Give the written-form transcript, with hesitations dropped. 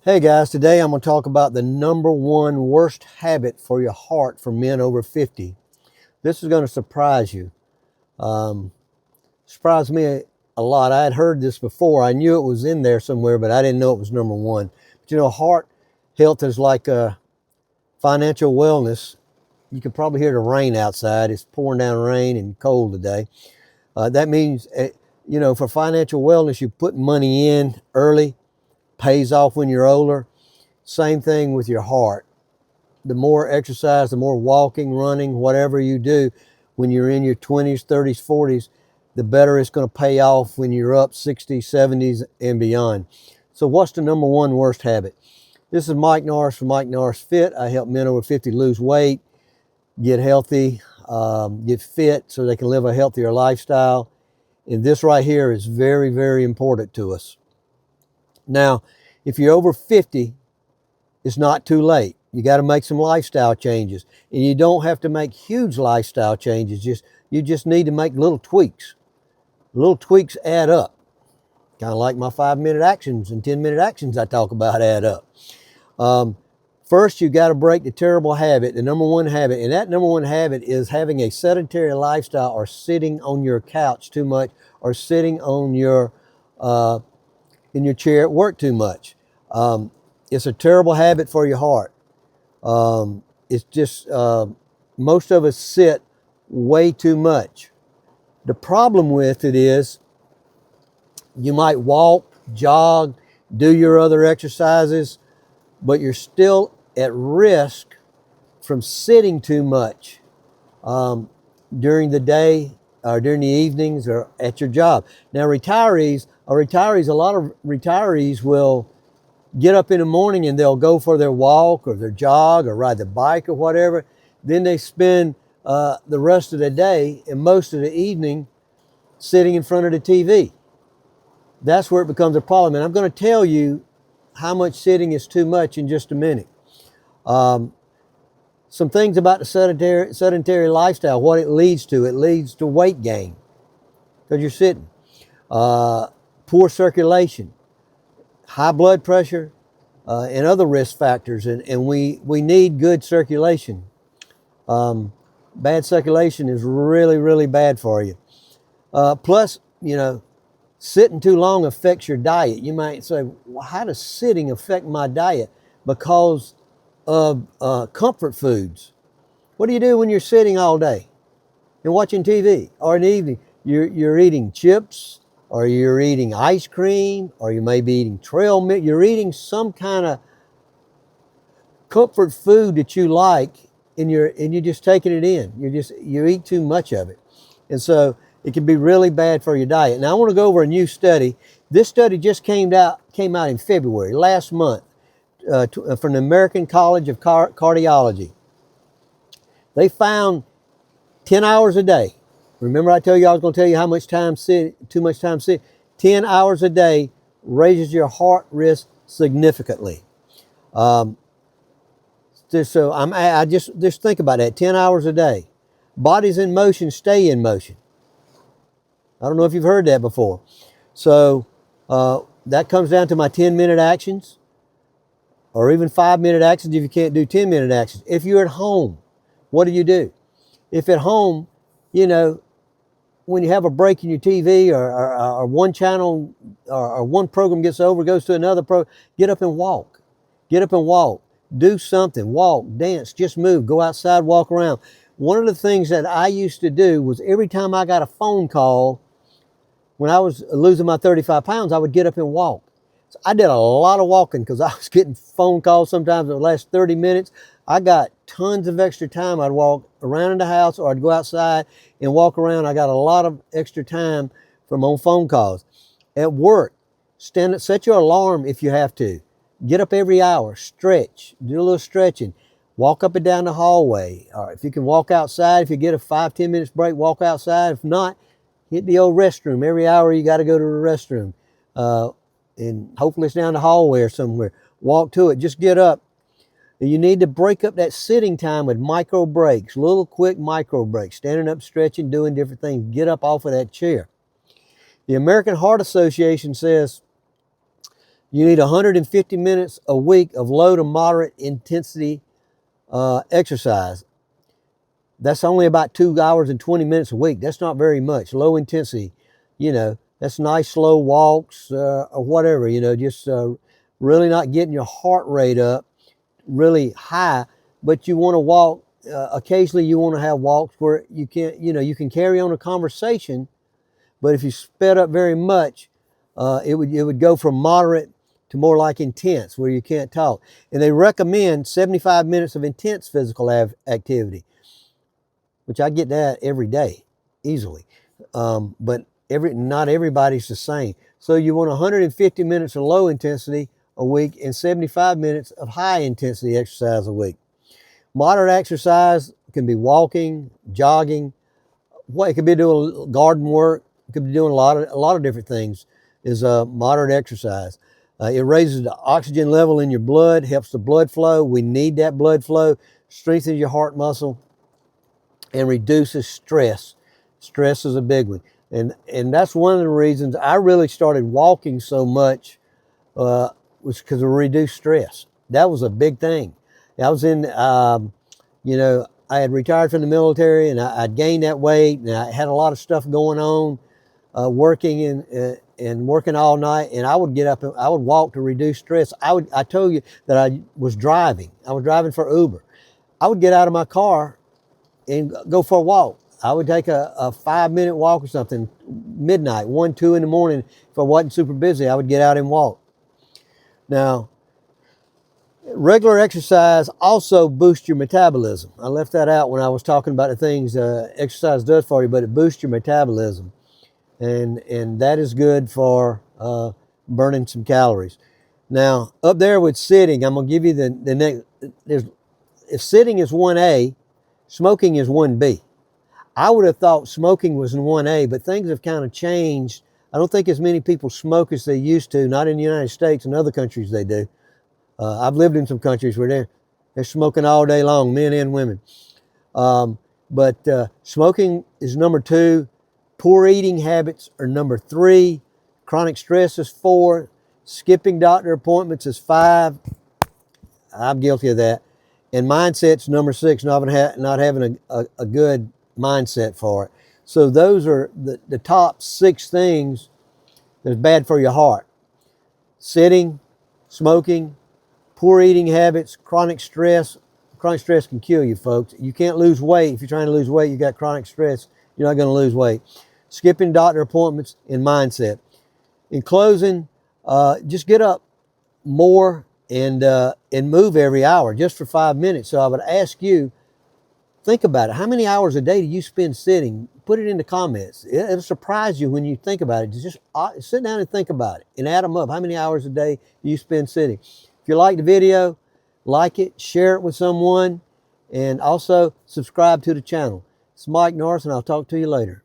Hey guys, today I'm going to talk about the number one worst habit for your heart for men over 50. This is going to surprise you. Um, Surprised me a lot. I had heard this before. I knew it was in there somewhere, but I didn't know it was number one. But heart health is like financial wellness. You can probably hear the rain outside. It's pouring down rain and cold today. That means, for financial wellness, you put money in early, pays off when you're older. Same thing with your heart. The more exercise, the more walking, running, whatever you do when you're in your 20s, 30s, 40s, the better it's going to pay off when you're up 60s, 70s, and beyond. So what's the number one worst habit? This is Mike Norris from Mike Norris Fit. I help men over 50 lose weight, get healthy, get fit so they can live a healthier lifestyle. And this right here is very, very important to us. Now, if you're over 50, it's not too late. You got to make some lifestyle changes, and you don't have to make huge lifestyle changes. You just need to make little tweaks. Little tweaks add up. Kind of like my 5-minute actions and 10-minute actions I talk about add up. First, you got to break the terrible habit, the number one habit, and that number one habit is having a sedentary lifestyle or sitting on your couch too much or sitting on your in your chair at work too much. It's a terrible habit for your heart. It's just most of us sit way too much. The problem with it is you might walk, jog, do your other exercises, but you're still at risk from sitting too much during the day or during the evenings or at your job. Now, a lot of retirees will get up in the morning and they'll go for their walk or their jog or ride the bike or whatever. Then they spend the rest of the day and most of the evening sitting in front of the TV. That's where it becomes a problem. And I'm going to tell you how much sitting is too much in just a minute. Some things about the sedentary lifestyle, what it leads to. It leads to weight gain because you're sitting. Poor circulation, high blood pressure, and other risk factors. And we need good circulation. Bad circulation is really, really bad for you. Plus, sitting too long affects your diet. You might say, well, how does sitting affect my diet? Because of comfort foods. What do you do when you're sitting all day and watching TV? Or in the evening, you're eating chips, or you're eating ice cream, or you may be eating trail mix. You're eating some kind of comfort food that you like, and you're just taking it in. You eat too much of it. And so it can be really bad for your diet. Now I want to go over a new study. This study just came out in February, last month, from the American College of Cardiology. They found 10 hours a day. Remember I told you I was going to tell you how much time too much time sit. 10 hours a day raises your heart risk significantly. So I just think about that. 10 hours a day. Bodies in motion stay in motion. I don't know if you've heard that before. So that comes down to my 10-minute actions, or even 5-minute actions if you can't do 10-minute actions. If you're at home, what do? If at home, when you have a break in your TV or one channel or one program gets over, goes to another program, get up and walk. Get up and walk. Do something. Walk, dance, just move. Go outside, walk around. One of the things that I used to do was every time I got a phone call, when I was losing my 35 pounds, I would get up and walk. So I did a lot of walking because I was getting phone calls sometimes in the last 30 minutes. I got tons of extra time. I'd walk around in the house or I'd go outside and walk around. I got a lot of extra time from on phone calls. At work, set your alarm if you have to. Get up every hour, stretch, do a little stretching. Walk up and down the hallway. Or if you can walk outside, if you get a 5-10 minutes break, walk outside. If not, hit the old restroom. Every hour you got to go to the restroom. And hopefully it's down the hallway or somewhere. Walk to it. Just get up. You need to break up that sitting time with micro breaks, little quick micro breaks, standing up, stretching, doing different things. Get up off of that chair. The American Heart Association says, You need 150 minutes a week of low to moderate intensity exercise. That's only about 2 hours and 20 minutes a week. That's not very much. Low intensity, that's nice slow walks or whatever, just really not getting your heart rate up really high, but you want to walk. Occasionally you want to have walks where you can carry on a conversation, but if you sped up very much, it would go from moderate to more like intense, where you can't talk. And they recommend 75 minutes of intense physical activity, which I get that every day easily. But not everybody's the same. So you want 150 minutes of low intensity a week and 75 minutes of high intensity exercise a week. Moderate exercise can be walking, jogging. It could be doing garden work. It could be doing a lot of different things. Is moderate exercise. It raises the oxygen level in your blood, helps the blood flow. We need that blood flow, strengthens your heart muscle, and reduces stress. Stress is a big one. And that's one of the reasons I really started walking so much, was because of reduced stress. That was a big thing. I was in, I had retired from the military, and I'd gained that weight, and I had a lot of stuff going on, working and working all night, and I would get up and I would walk to reduce stress. I told you that I was driving. I was driving for Uber. I would get out of my car and go for a walk. I would take a 5-minute walk or something, midnight, 1, 2 in the morning. If I wasn't super busy, I would get out and walk. Now, regular exercise also boosts your metabolism. I left that out when I was talking about the things exercise does for you, but it boosts your metabolism. And that is good for burning some calories. Now, up there with sitting, I'm going to give you the next. If sitting is 1A, smoking is 1B. I would have thought smoking was in 1A, but things have kind of changed. I don't think as many people smoke as they used to, not in the United States. In other countries they do. I've lived in some countries where they're smoking all day long, men and women. But smoking is number 2. Poor eating habits are number 3. Chronic stress is 4. Skipping doctor appointments is 5. I'm guilty of that. And mindset's number 6, not having a good mindset for it. So those are the top 6 things that's bad for your heart. Sitting, smoking, poor eating habits, chronic stress. Chronic stress can kill you, folks. You can't lose weight. If you're trying to lose weight, you got chronic stress, you're not going to lose weight. Skipping doctor appointments and mindset. In closing, just get up more and move every hour just for 5 minutes. So I would ask you, think about it. How many hours a day do you spend sitting? Put it in the comments. It'll surprise you when you think about it. Just sit down and think about it and add them up. How many hours a day do you spend sitting? If you like the video, like it, share it with someone, and also subscribe to the channel. It's Mike Norris, and I'll talk to you later.